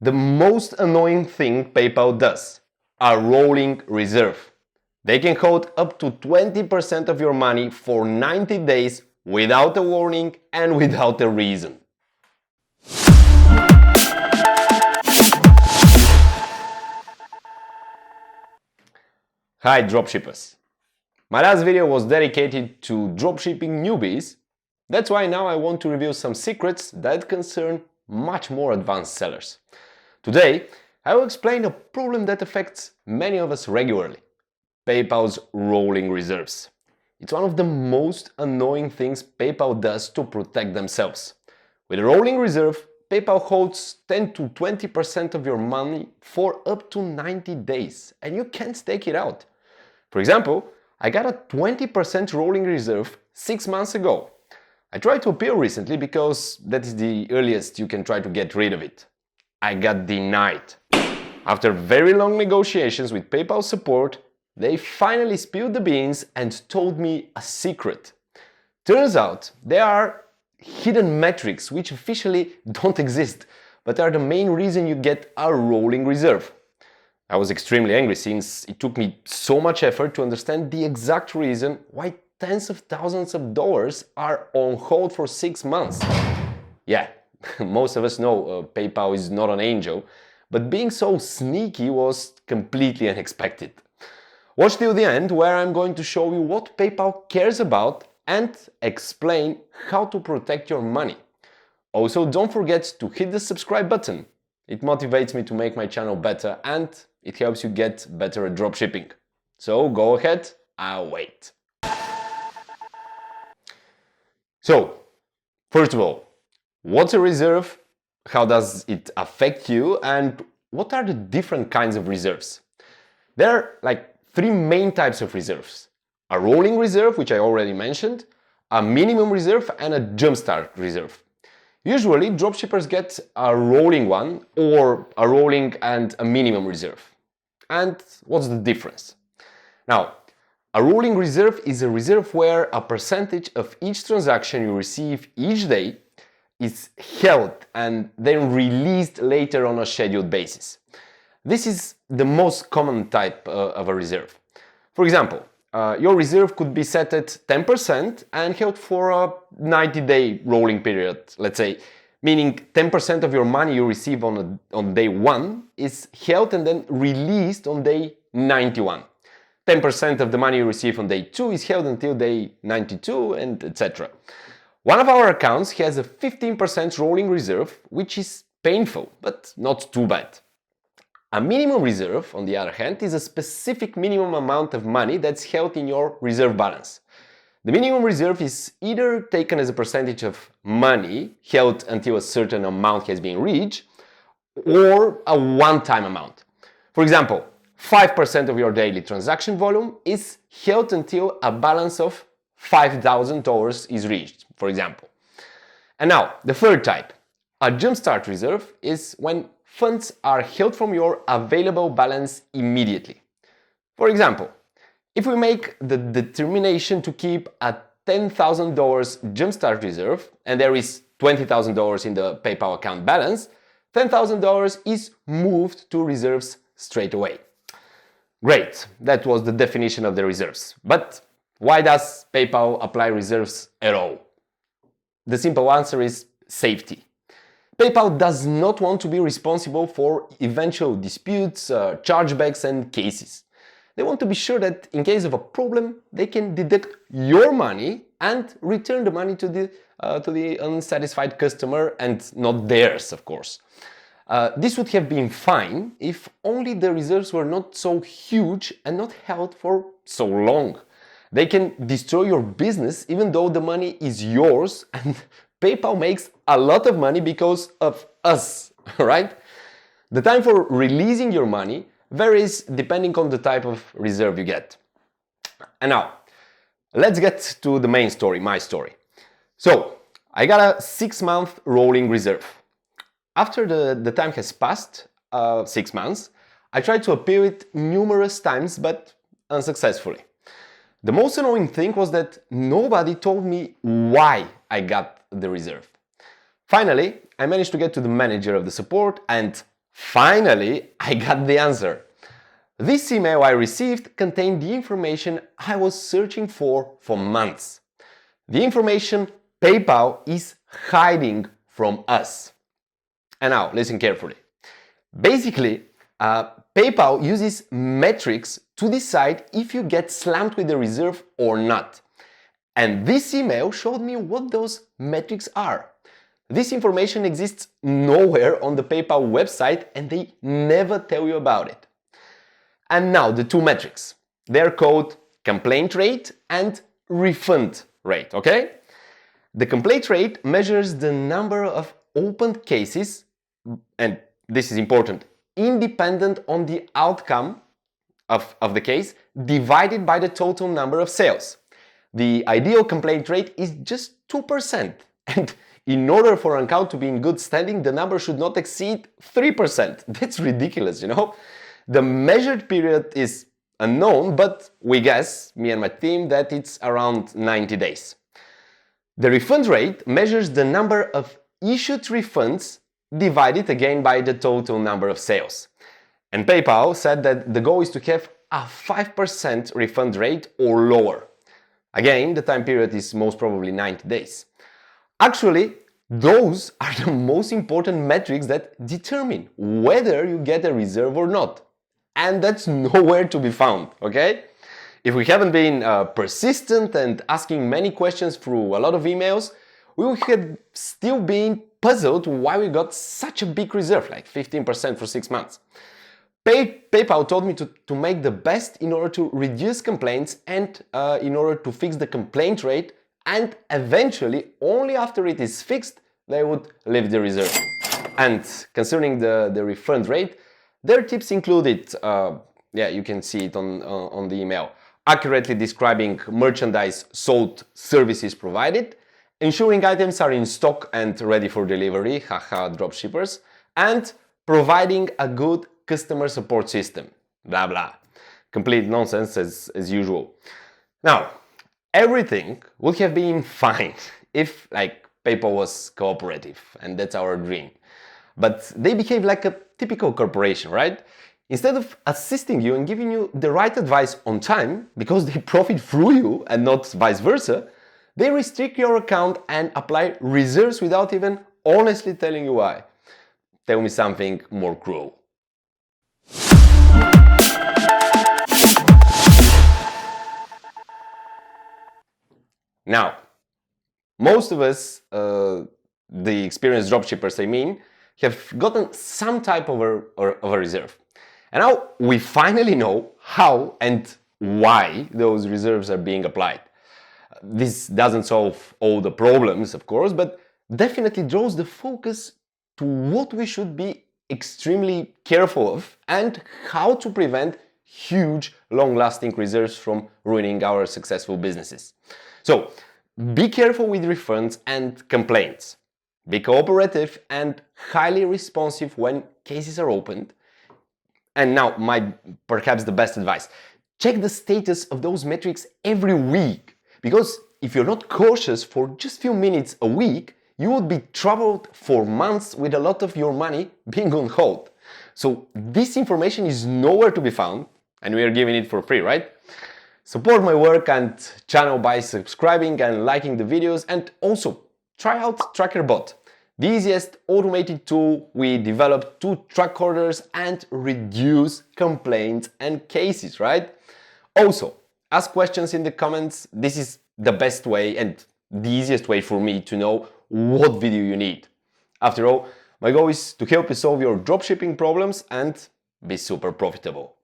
The most annoying thing PayPal does, a rolling reserve. They can hold up to 20% of your money for 90 days without a warning and without a reason. Hi dropshippers! My last video was dedicated to dropshipping newbies. That's why now I want to reveal some secrets that concern much more advanced sellers. Today, I will explain a problem that affects many of us regularly: PayPal's rolling reserves. It's one of the most annoying things PayPal does to protect themselves. With a rolling reserve, PayPal holds 10 to 20% of your money for up to 90 days, and you can't take it out. For example, I got a 20% rolling reserve 6 months ago. I tried to appeal recently because that is the earliest you can try to get rid of it. I got denied. After very long negotiations with PayPal support, they finally spilled the beans and told me a secret. Turns out there are hidden metrics which officially don't exist, but are the main reason you get a rolling reserve. I was extremely angry since it took me so much effort to understand the exact reason why tens of thousands of dollars are on hold for 6 months. Yeah, most of us know PayPal is not an angel, but being so sneaky was completely unexpected. Watch till the end, where I'm going to show you what PayPal cares about and explain how to protect your money. Also, don't forget to hit the subscribe button. It motivates me to make my channel better and it helps you get better at dropshipping. So go ahead, I'll wait. So, first of all, what's a reserve? How does it affect you? And what are the different kinds of reserves? There are like 3 main types of reserves: a rolling reserve, which I already mentioned, a minimum reserve, and a jumpstart reserve. Usually, dropshippers get a rolling one or a rolling and a minimum reserve. And what's the difference? Now, a rolling reserve is a reserve where a percentage of each transaction you receive each day is held and then released later on a scheduled basis. This is the most common type of a reserve. For example, your reserve could be set at 10% and held for a 90-day rolling period, let's say, meaning 10% of your money you receive on day 1 is held and then released on day 91. 10% of the money you receive on day 2 is held until day 92, and etc. One of our accounts has a 15% rolling reserve, which is painful, but not too bad. A minimum reserve, on the other hand, is a specific minimum amount of money that's held in your reserve balance. The minimum reserve is either taken as a percentage of money held until a certain amount has been reached, or a one-time amount. For example, 5% of your daily transaction volume is held until a balance of $5,000 is reached, for example. And now, the third type, a jumpstart reserve, is when funds are held from your available balance immediately. For example, if we make the determination to keep a $10,000 jumpstart reserve and there is $20,000 in the PayPal account balance, $10,000 is moved to reserves straight away. Great, that was the definition of the reserves. But why does PayPal apply reserves at all? The simple answer is safety. PayPal does not want to be responsible for eventual disputes, chargebacks and cases. They want to be sure that in case of a problem, they can deduct your money and return the money to the unsatisfied customer and not theirs, of course. This would have been fine if only the reserves were not so huge and not held for so long. They can destroy your business even though the money is yours, and PayPal makes a lot of money because of us, right? The time for releasing your money varies depending on the type of reserve you get. And now, let's get to the main story, my story. So, I got a 6-month rolling reserve. After the time has passed, 6 months, I tried to appeal it numerous times, but unsuccessfully. The most annoying thing was that nobody told me why I got the reserve. Finally, I managed to get to the manager of the support and Finally, I got the answer. This email I received contained the information I was searching for months. The information PayPal is hiding from us. And now, listen carefully. Basically, PayPal uses metrics to decide if you get slammed with the reserve or not. And this email showed me what those metrics are. This information exists nowhere on the PayPal website and they never tell you about it. And now the two metrics. They're called complaint rate and refund rate, okay? The complaint rate measures the number of opened cases, and this is important, independent on the outcome of the case divided by the total number of sales. The ideal complaint rate is just 2%, and in order for an account to be in good standing, the number should not exceed 3%. That's ridiculous, you know? The measured period is unknown, but we guess, me and my team, that it's around 90 days. The refund rate measures the number of issued refunds divided again by the total number of sales. And PayPal said that the goal is to have a 5% refund rate or lower. Again, the time period is most probably 90 days. Actually, those are the most important metrics that determine whether you get a reserve or not. And that's nowhere to be found, okay? If we haven't been persistent and asking many questions through a lot of emails, we would have still been puzzled why we got such a big reserve, like 15% for 6 months. PayPal told me to make the best in order to reduce complaints and in order to fix the complaint rate, and eventually, only after it is fixed, they would leave the reserve. And concerning the refund rate, their tips included, you can see it on the email, accurately describing merchandise sold, services provided, ensuring items are in stock and ready for delivery, haha dropshippers, and providing a good customer support system, blah blah. Complete nonsense as usual. Now, everything would have been fine if PayPal was cooperative, and that's our dream. But they behave like a typical corporation, right? Instead of assisting you and giving you the right advice on time, because they profit through you and not vice versa, they restrict your account and apply reserves without even honestly telling you why. Tell me something more cruel. Now, most of us, the experienced dropshippers I mean, have gotten some type of a reserve. And now we finally know how and why those reserves are being applied. This doesn't solve all the problems, of course, but definitely draws the focus to what we should be extremely careful of and how to prevent huge, long-lasting reserves from ruining our successful businesses. So, be careful with refunds and complaints. Be cooperative and highly responsive when cases are opened. And now, perhaps the best advice. Check the status of those metrics every week. Because if you're not cautious for just a few minutes a week, you would be troubled for months with a lot of your money being on hold. So this information is nowhere to be found, and we are giving it for free, right? Support my work and channel by subscribing and liking the videos, and also try out Trackerbot, the easiest automated tool we developed to track orders and reduce complaints and cases, right? Also, ask questions in the comments. This is the best way and the easiest way for me to know what video you need. After all, my goal is to help you solve your dropshipping problems and be super profitable.